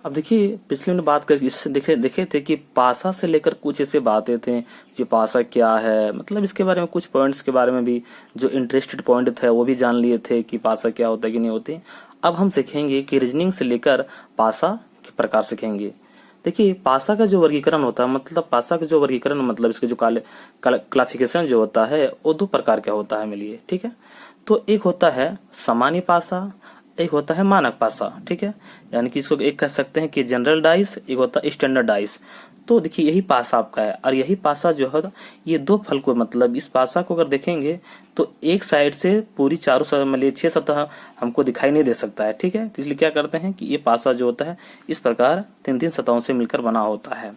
अब देखिए पिछले में बात कर इससे देखे थे कि पासा से लेकर कुछ ऐसे बातें थे कि पासा क्या है, मतलब इसके बारे में कुछ पॉइंट्स के बारे में भी जो इंटरेस्टेड पॉइंट थे वो भी जान लिए थे कि पासा क्या होता है कि नहीं होती। अब हम सीखेंगे कि रीजनिंग से लेकर पासा के प्रकार सीखेंगे। देखिए पासा का जो वर्गीकरण होता है, मतलब पासा का जो वर्गीकरण मतलब इसके जो क्लासिफिकेशन जो होता है वो दो प्रकार का होता है मिलिए, ठीक है। तो एक होता है सामान्य पासा, एक होता है मानक पासा, ठीक है। यानी कि इसको एक कह सकते हैं कि जनरल डाइस, एक होता है स्टैंडर्ड डाइस। तो देखिए यही पासा आपका है, और यही पासा जो है ये दो फल को, मतलब इस पासा को अगर देखेंगे तो एक साइड से पूरी चारों मतलब 6 सतह हमको दिखाई नहीं दे सकता है, ठीक है। तो इसलिए क्या करते हैं कि ये पासा जो होता है इस प्रकार 3-3 सतहों से मिलकर बना होता है।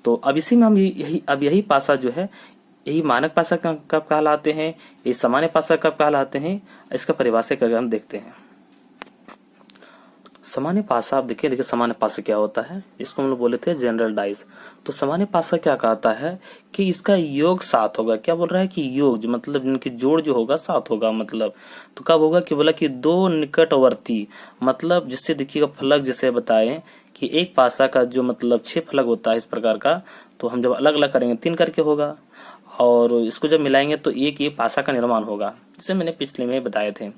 तो अब इसी में हम यही पासा जो है, यही मानक पासा कब कहलाते हैं, ये सामान्य पासा कब कहलाते हैं, इसका परिभाषा करके हम देखते हैं। सामान्य पासा आप देखिए सामान्य पासा क्या होता है, इसको हम लोग बोले थे जनरल डाइस। तो सामान्य पासा क्या कहता है कि इसका योग 7 होगा। क्या बोल रहा है कि योग मतलब इनकी जोड़ जो होगा 7 होगा। मतलब तो कब होगा कि बोला कि दो निकटवर्ती, मतलब जिससे देखिएगा फलक जैसे बताएं कि एक पासा का जो मतलब 6 फलक होता है इस प्रकार का, तो हम जब अलग अलग करेंगे 3 करके होगा, और इसको जब मिलाएंगे तो एक ये पासा का निर्माण होगा, जिसे मैंने पिछले में बताए थे।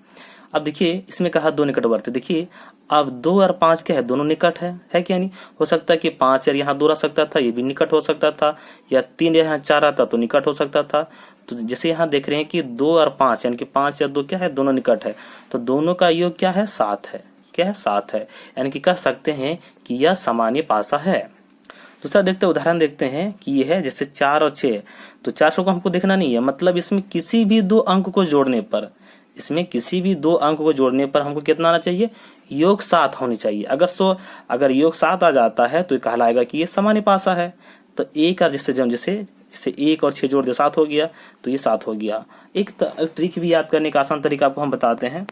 अब देखिए इसमें कहा दो निकटवर्ती। देखिए अब 2 और 5 क्या है, दोनों निकट है क्या नहीं। हो सकता है कि 5 यार यहाँ 2 रह सकता था, ये भी निकट हो सकता था, या 3 यहाँ 4 आता तो निकट हो सकता था। तो जैसे यहाँ देख रहे हैं कि 2 और 5 यानी कि 5 या 2 क्या है, दोनों निकट है, तो दोनों का योग क्या है, 7 है। क्या है, 7 है। यानी कि कह सकते हैं कि यह सामान्य पासा है। दूसरा देखते उदाहरण देखते हैं कि यह है जैसे 4 और 6। तो 400 को हमको देखना नहीं है, मतलब इसमें किसी भी 2 अंक को जोड़ने पर, इसमें किसी भी 2 अंक को जोड़ने पर हमको कितना आना चाहिए, योग 7 होनी चाहिए। अगर योग 7 आ जाता है तो कहलाएगा कि ये सामान्य पासा है। तो एक और जैसे 1 और 6 जोड़ दे 7 हो गया, तो ये 7 हो गया। एक ट्रिक भी याद करने का आसान तरीका आपको हम बताते हैं।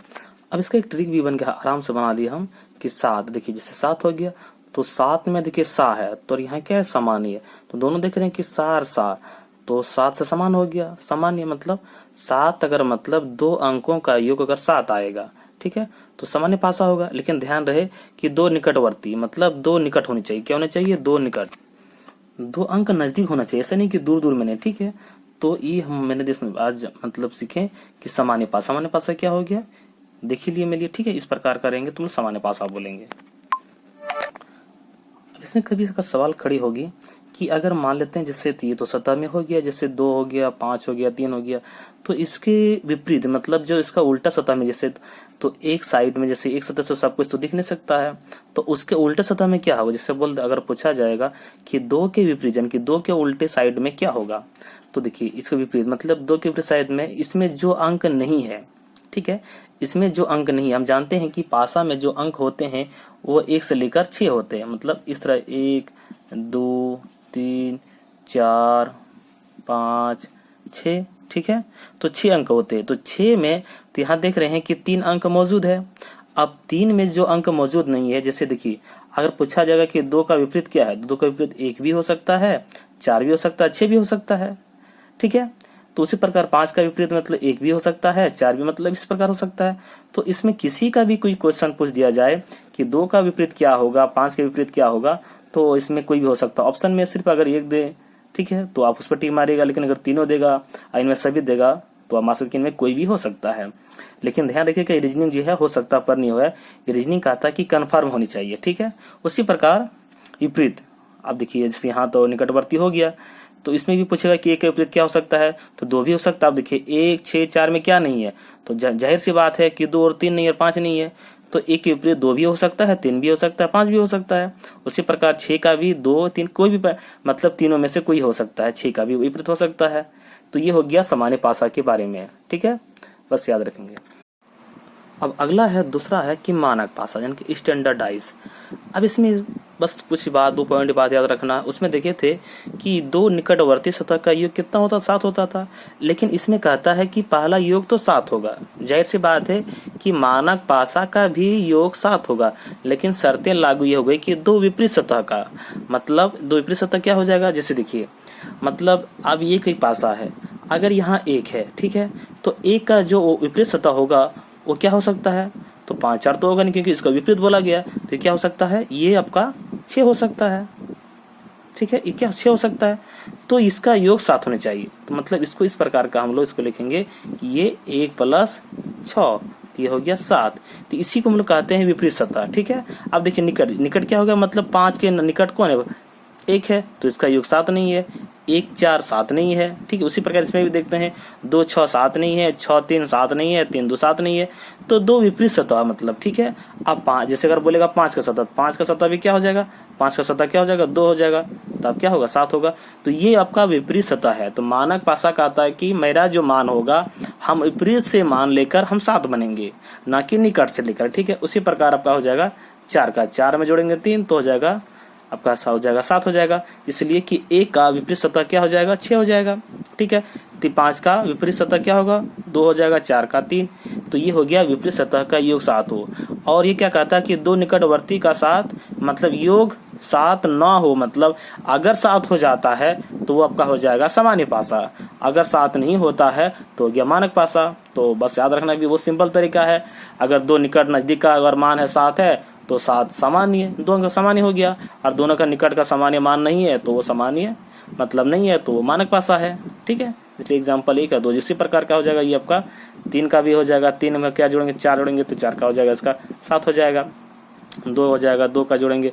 अब इसका एक ट्रिक भी बन गया, आराम से बना दिया हम कि 7। देखिए जैसे 7 हो गया, तो 7 में देखिए सा है, तो यहाँ क्या है, सामान्य। तो दोनों देख रहे हैं कि सा और सा, तो 7 से समान हो गया। सामान्य मतलब 7 अगर मतलब 2 अंकों का योग अगर 7 आएगा, ठीक है, तो सामान्य पासा होगा। लेकिन ध्यान रहे कि 2 निकटवर्ती, मतलब 2 निकट होनी चाहिए। क्या होने चाहिए, 2 निकट, 2 अंक नजदीक होना चाहिए, ऐसा नहीं कि दूर दूर में नहीं, ठीक है। तो ये मैंने आज मतलब सीखे कि सामान्य पासा क्या हो गया, देख लिए मेरे लिए, ठीक है। इस प्रकार करेंगे तो सामान्य पासा बोलेंगे। इसमें कभी का सवाल खड़ी होगी कि अगर मान लेते हैं जैसे ये तो सतह में हो गया, जैसे 2 हो गया, 5 हो गया, 3 हो गया, तो इसके विपरीत मतलब जो इसका उल्टा सतह में जैसे, तो एक साइड में जैसे एक सतह से सब कुछ तो दिख नहीं सकता है, तो उसके उल्टे सतह में क्या होगा, जैसे अगर पूछा जाएगा कि 2 के विपरीत यानी कि 2 के उल्टे साइड में क्या होगा, तो देखिए इसके विपरीत मतलब 2 के विपरीत साइड में इसमें जो अंक नहीं है, ठीक है, इसमें जो अंक नहीं, हम जानते हैं कि पासा में जो अंक होते हैं वो 1 से लेकर 6 होते हैं। मतलब इस तरह 1 2 3 4 5 6, ठीक है, तो 6 अंक होते हैं। तो 6 में तो यहाँ देख रहे हैं कि 3 अंक मौजूद है। अब 3 में जो अंक मौजूद नहीं है, जैसे देखिए अगर पूछा जाएगा कि 2 का विपरीत क्या है, 2 का विपरीत 1 भी हो सकता है, 4 भी हो सकता है, 6 भी हो सकता है, ठीक है। तो उसी प्रकार 5 का विपरीत मतलब 1 भी हो सकता है, 4 भी मतलब इस प्रकार हो सकता है। तो इसमें किसी का भी कोई क्वेश्चन पूछ दिया जाए कि 2 का विपरीत क्या होगा, 5 के विपरीत क्या होगा, तो इसमें कोई भी हो सकता है। ऑप्शन में सिर्फ अगर 1 दे, ठीक है, तो आप उस पर टिक मारिएगा। लेकिन अगर तीनों देगा, इनमें सभी देगा, तो आप मान सकते इनमें कोई भी हो सकता है। लेकिन ध्यान रखिए कि रीजनिंग जो है हो सकता पर नहीं हुआ है, रीजनिंग कहता है कि कन्फर्म होनी चाहिए, ठीक है। उसी प्रकार विपरीत, आप देखिए जैसे यहाँ तो निकटवर्ती हो गया, तो इसमें भी पूछेगा कि 1 के विपरीत क्या हो सकता है, तो 2 भी हो सकता है। आप देखिए 1 6 4 में क्या नहीं है, तो जाहिर सी बात है कि 2 और 3 नहीं है, 5 नहीं है, तो 1 के विपरीत 2 भी हो सकता है, 3 भी हो सकता है, 5 भी हो सकता है। उसी प्रकार 6 का भी 2 3 कोई भी मतलब तीनों में से कोई हो सकता है, 6 का भी विपरीत हो सकता है। तो ये हो गया सामान्य पासा के बारे में, ठीक है, बस याद रखेंगे। अब अगला है, दूसरा है कि मानक पासा यानी कि स्टैंडर्डाइज। अब इसमें बस कुछ बात, 2 पॉइंट बात याद रखना। उसमें देखे थे कि 2 निकटवर्ती सतह का योग कितना होता, 7 होता था। लेकिन इसमें कहता है कि पहला योग तो 7 होगा। जाहिर सी बात है कि मानक पासा का भी योग 7 होगा, लेकिन शर्तें लागू ये हो गई कि 2 विपरीत सतह का, मतलब 2 विपरीत सतह क्या हो जाएगा, जैसे देखिए मतलब अब ये कोई पासा है, अगर यहाँ 1 है, ठीक है, तो 1 का जो विपरीत सतह होगा वो क्या हो सकता है, तो 5 4 तो होगा नहीं, क्योंकि इसका विपरीत बोला गया। तो क्या हो सकता है, ये आपका 6 हो सकता है। ठीक है, ये क्या 6 हो सकता है, तो इसका योग 7 होने चाहिए। तो मतलब इसको इस प्रकार का हम लोग इसको लिखेंगे कि ये 1 + 6, ये हो गया 7। तो इसी को हम लोग कहते हैं विपरीत सतह। ठीक है, अब देखिए निकट, निकट क्या होगा, मतलब 5 के निकट कौन है, 1 है, तो इसका योग 7 नहीं है। 1 4 7 नहीं है। ठीक है, उसी प्रकार इसमें भी देखते हैं 2 6 7 नहीं है, 6 3 7 नहीं है, 3 2 7 नहीं है। तो दो विपरीत सतह मतलब। ठीक है, अब 5 जैसे अगर बोलेगा 5 का सतह, 5 का सतह भी क्या हो जाएगा, 5 का सतह क्या हो जाएगा, 2 हो जाएगा, तब क्या होगा, 7 होगा। तो ये आपका विपरीत सतह है। तो मानक पासा कहता है कि मेरा जो मान होगा हम विपरीत से मान लेकर हम 7 बनेंगे, ना कि निकट से लेकर। ठीक है, उसी प्रकार आपका हो जाएगा 4 का 4 में जोड़ेंगे 3 तो हो जाएगा आपका हो जाएगा 7 हो जाएगा। इसलिए कि 1 का विपरीत सतह क्या हो जाएगा, 6 हो जाएगा। ठीक है, तो 5 का विपरीत सतह क्या होगा, 2 हो जाएगा, 4 का 3। तो ये हो गया विपरीत सतह का योग 7 हो। और ये क्या कहता है कि दो निकटवर्ती का 7 मतलब योग 7 ना हो, मतलब अगर 7 हो जाता है तो वो आपका हो जाएगा सामान्य पासा, अगर 7 नहीं होता है तो हो गया मानक पासा। तो बस याद रखना भी वो सिंपल तरीका है। अगर दो निकट नजदीक का अगर मान है 7 है तो 7 सामान्य, दोनों का सामान्य हो गया। और दोनों का निकट का सामान्य मान नहीं है तो वो सामान्य मतलब नहीं है, तो वो मानक पासा है। ठीक है, इसलिए एग्जाम्पल 1 है 2 इसी प्रकार का हो जाएगा। ये आपका 3 का भी हो जाएगा, 3 में क्या जोड़ेंगे, 4 जोड़ेंगे तो 4 का हो जाएगा, इसका 7 हो जाएगा। 2 हो जाएगा, 2 का जोड़ेंगे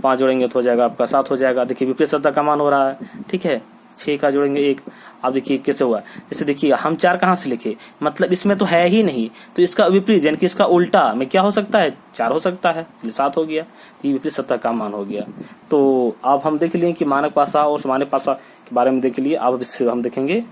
5 जोड़ेंगे तो हो जाएगा आपका 7 हो जाएगा। देखिए विपरीत सतह का मान हो रहा है। ठीक है, 6 का जोड़ेंगे 1। अब देखिए कैसे हुआ, जैसे देखिए हम 4 कहाँ से लिखे, मतलब इसमें तो है ही नहीं, तो इसका विपरीत यानी कि इसका उल्टा में क्या हो सकता है, 4 हो सकता है, 7 हो गया। ये विपरीत सतह का मान हो गया। तो अब हम देख लिए कि मानक पासा और सामान्य पासा के बारे में देख लिए। अब इससे हम देखेंगे